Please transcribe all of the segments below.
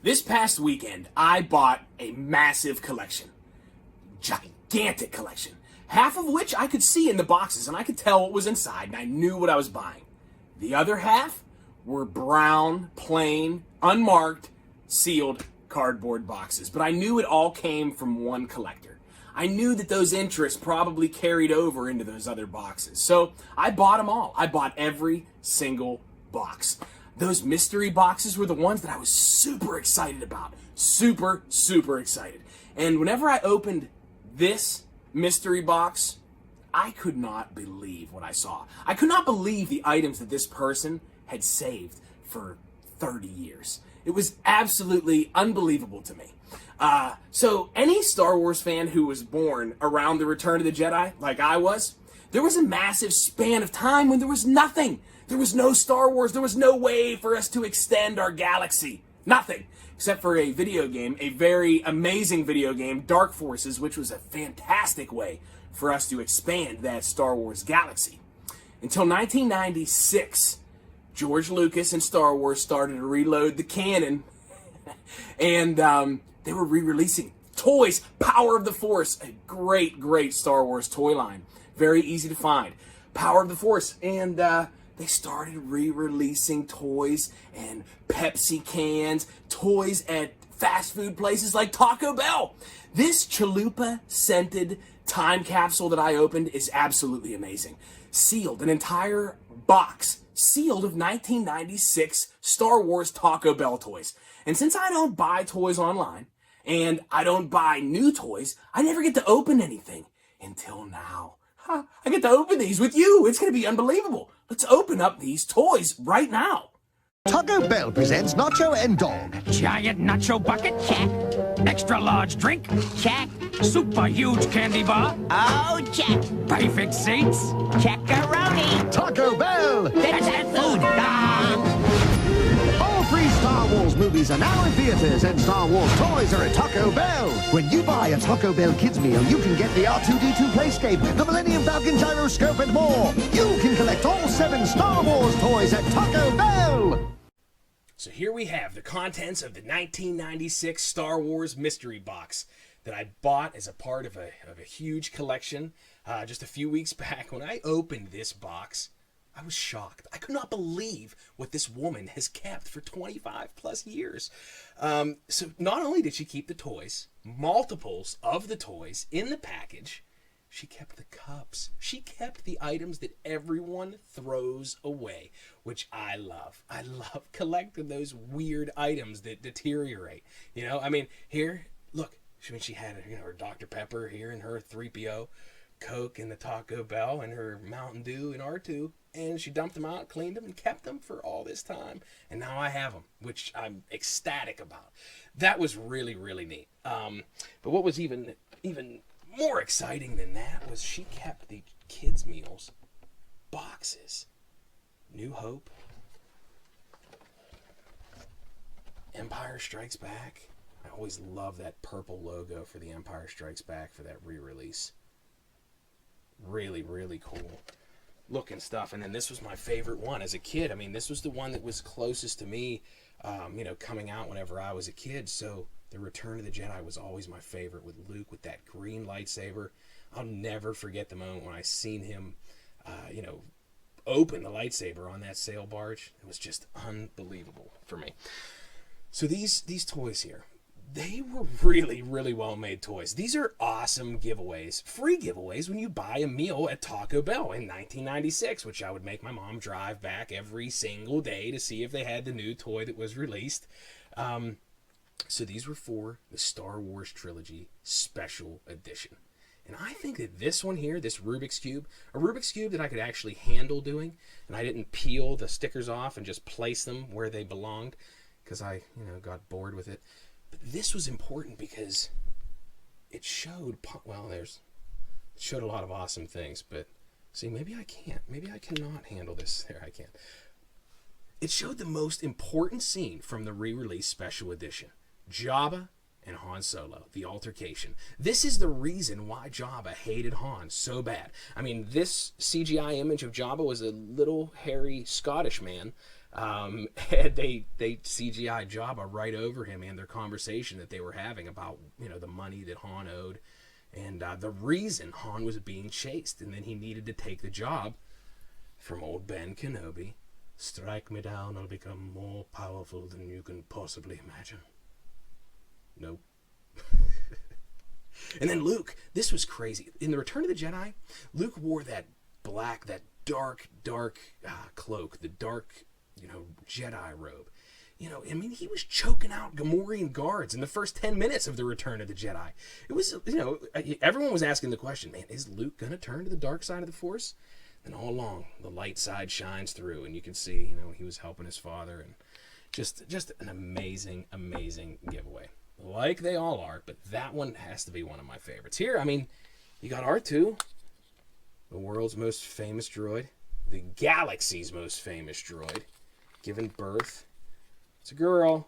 This past weekend, I bought a massive collection. Gigantic collection. Half of which I could see in the boxes, and I could tell what was inside, and I knew what I was buying. The other half were brown, plain, unmarked, sealed cardboard boxes. But I knew it all came from one collector. I knew that those interests probably carried over into those other boxes. So I bought them all. I bought every single box. Those mystery boxes were the ones that I was super excited about. Super, super excited. And whenever I opened this mystery box, I could not believe what I saw. I could not believe the items that this person had saved for 30 years. It was absolutely unbelievable to me. So any Star Wars fan who was born around the Return of the Jedi, like I was, there was a massive span of time when there was nothing. There was no Star Wars. There was no way for us to extend our galaxy. Nothing. Except for a video game, a very amazing video game, Dark Forces, which was a fantastic way for us to expand that Star Wars galaxy. Until 1996, George Lucas and Star Wars started to reload the canon, and they were re-releasing toys. Power of the Force, a great, great Star Wars toy line. Very easy to find. Power of the Force, and they started re-releasing toys and Pepsi cans, toys at fast food places like Taco Bell. This chalupa-scented time capsule that I opened is absolutely amazing. Sealed, an entire box, sealed of 1996 Star Wars Taco Bell toys. And since I don't buy toys online, and I don't buy new toys, I never get to open anything until now. I get to open these with you. It's going to be unbelievable. Let's open up these toys right now. Taco Bell presents Nacho and Dog. Giant nacho bucket? Check. Extra large drink? Check. Super huge candy bar? Oh, check. Perfect seats? Checkaroni. Taco Bell! That's that food. All 3 Star Wars movies are now in theaters, and Star Wars toys are at Taco Bell. When you buy a Taco Bell kids meal, you can get the R2-D2 Playscape, the Millennium Falcon Gyroscope, and more. You can collect all 7 Star Wars toys at Taco Bell. So here we have the contents of the 1996 Star Wars mystery box that I bought as a part of a huge collection just a few weeks back. When I opened this box, I was shocked. I could not believe what this woman has kept for 25 plus years. So not only did she keep the toys, multiples of the toys in the package, she kept the cups. She kept the items that everyone throws away, which I love. I love collecting those weird items that deteriorate. You know, I mean, here, look. She had, her Dr. Pepper here and her 3PO, Coke and the Taco Bell and her Mountain Dew and R2. And she dumped them out, cleaned them, and kept them for all this time. And now I have them, which I'm ecstatic about. That was really, really neat. But what was even more exciting than that was she kept the kids' meals boxes. New Hope, Empire Strikes Back. I always love that purple logo for the Empire Strikes Back for that re-release. Really, really cool looking stuff. And then this was my favorite one as a kid. I mean, this was the one that was closest to me, coming out whenever I was a kid. So the Return of the Jedi was always my favorite, with Luke with that green lightsaber. I'll never forget the moment when I seen him, open the lightsaber on that sail barge. It was just unbelievable for me. So these toys here, they were really, really well-made toys. These are awesome giveaways, free giveaways when you buy a meal at Taco Bell in 1996, which I would make my mom drive back every single day to see if they had the new toy that was released. So these were for the Star Wars Trilogy Special Edition. And I think that this one here, this Rubik's Cube, a Rubik's Cube that I could actually handle doing, and I didn't peel the stickers off and just place them where they belonged because I, got bored with it. But this was important because it showed, it showed a lot of awesome things, but see, maybe I can't. Maybe I cannot handle this. There, I can't. It showed the most important scene from the re-release special edition. Jabba and Han Solo, the altercation. This is the reason why Jabba hated Han so bad. I mean, this CGI image of Jabba was a little hairy Scottish man And they CGI Jabba right over him and their conversation that they were having about, the money that Han owed and the reason Han was being chased. And then he needed to take the job from old Ben Kenobi. Strike me down, I'll become more powerful than you can possibly imagine. Nope. And then Luke, this was crazy. In the Return of the Jedi, Luke wore that dark cloak, the dark, Jedi robe. He was choking out Gamorrean guards in the first 10 minutes of the Return of the Jedi. It was, everyone was asking the question, man, is Luke going to turn to the dark side of the Force? And all along, the light side shines through, and you can see, he was helping his father, and just an amazing, amazing giveaway. Like they all are, but that one has to be one of my favorites. Here, you got R2, the world's most famous droid, the galaxy's most famous droid, given birth. It's a girl.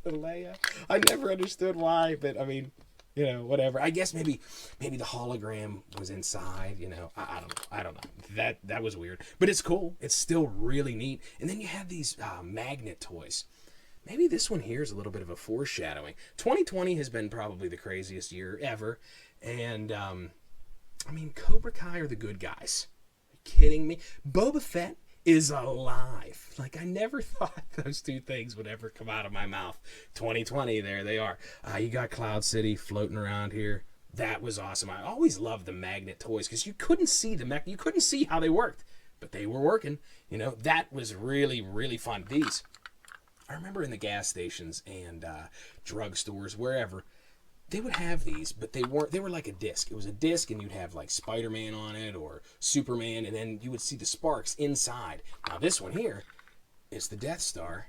To Leia. I never understood why, but whatever. I guess maybe the hologram was inside, I don't know. That was weird. But it's cool. It's still really neat. And then you have these magnet toys. Maybe this one here is a little bit of a foreshadowing. 2020 has been probably the craziest year ever. And, Cobra Kai are the good guys. Are you kidding me? Boba Fett is alive. I never thought those two things would ever come out of my mouth. 2020, there they are. You got Cloud City floating around here. That was awesome. I always loved the magnet toys because you couldn't see you couldn't see how they worked, but they were working. That was really, really fun. These, I remember in the gas stations and drugstores, wherever, they would have these, but they were like a disc. It was a disc, and you'd have Spider-Man on it or Superman, and then you would see the sparks inside. Now this one here is the Death Star,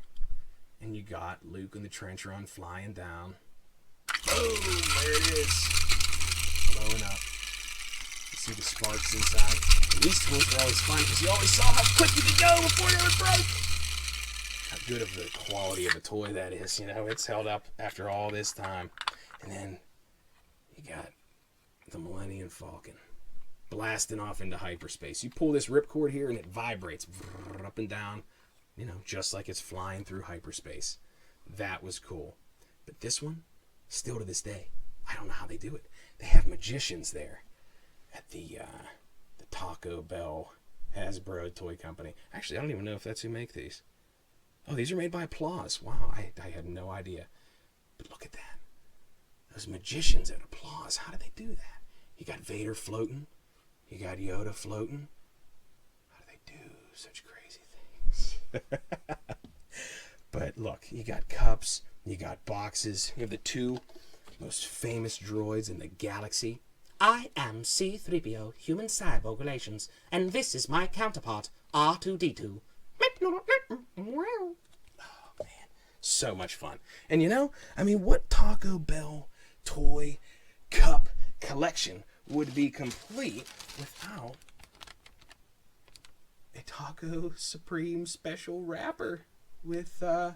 and you got Luke and the trench run flying down. Boom! There it is. Blowing up. You see the sparks inside. And these toys were always fun because you always saw how quick you could go before they would break. How good of the quality of a toy that is. It's held up after all this time. And then you got the Millennium Falcon blasting off into hyperspace. You pull this ripcord here and it vibrates up and down, just like it's flying through hyperspace. That was cool. But this one, still to this day, I don't know how they do it. They have magicians there at the Taco Bell Hasbro toy company. Actually, I don't even know if that's who make these. Oh, these are made by Applause. Wow, I had no idea. But look at that. Those magicians at Applause, how do they do that? You got Vader floating. You got Yoda floating. How do they do such crazy things? But look, you got cups. You got boxes. You have the two most famous droids in the galaxy. I am C-3PO, human cyborg relations, and this is my counterpart, R2-D2. Oh, man. So much fun. And what Taco Bell toy cup collection would be complete without a Taco Supreme special wrapper with 3PO.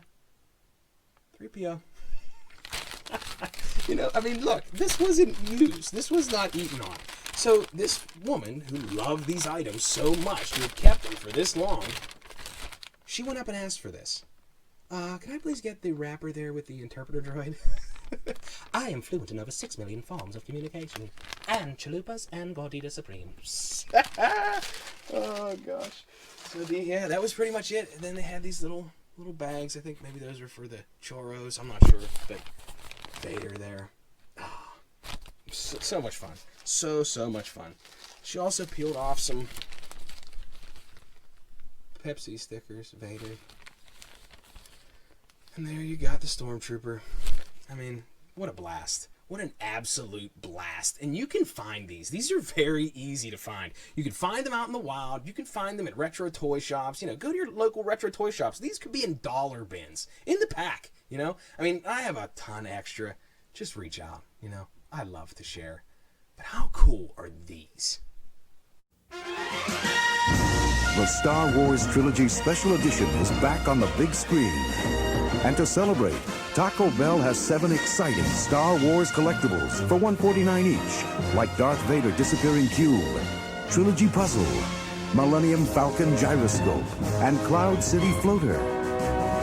Look, this wasn't used. This was not eaten on. So this woman who loved these items so much, who had kept them for this long, she went up and asked for this. Can I please get the wrapper there with the interpreter droid? I am fluent in over 6 million forms of communication, and chalupas and gordita supremes. Oh gosh. So that was pretty much it. And then they had these little bags. I think maybe those were for the churros. I'm not sure, but Vader there. So much fun. So much fun. She also peeled off some Pepsi stickers, Vader. And there you got the Stormtrooper. What a blast. What an absolute blast. And you can find these. These are very easy to find. You can find them out in the wild. You can find them at retro toy shops. Go to your local retro toy shops. These could be in dollar bins. In the pack, I have a ton extra. Just reach out, I love to share. But how cool are these? The Star Wars Trilogy Special Edition is back on the big screen. And to celebrate, Taco Bell has 7 exciting Star Wars collectibles for $1.49 each, like Darth Vader Disappearing Cube, Trilogy Puzzle, Millennium Falcon Gyroscope, and Cloud City Floater.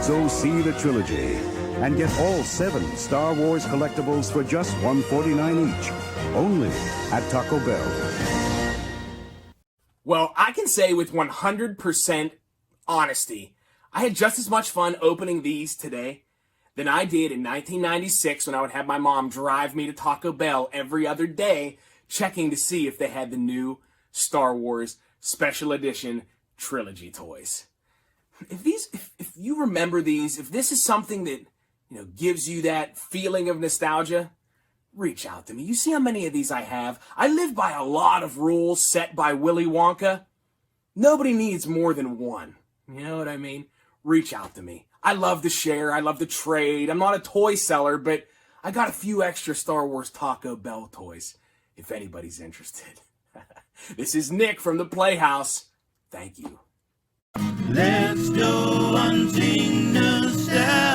So see the Trilogy and get all 7 Star Wars collectibles for just $149 each, only at Taco Bell. Well, I can say with 100% honesty, I had just as much fun opening these today than I did in 1996 when I would have my mom drive me to Taco Bell every other day, checking to see if they had the new Star Wars Special Edition Trilogy toys. If you remember these, if this is something that, gives you that feeling of nostalgia, reach out to me. You see how many of these I have? I live by a lot of rules set by Willy Wonka. Nobody needs more than one. You know what I mean? Reach out to me. I love to share. I love to trade. I'm not a toy seller, but I got a few extra Star Wars Taco Bell toys, if anybody's interested. This is Nick from the Playhouse. Thank you. Let's go hunting nostalgia.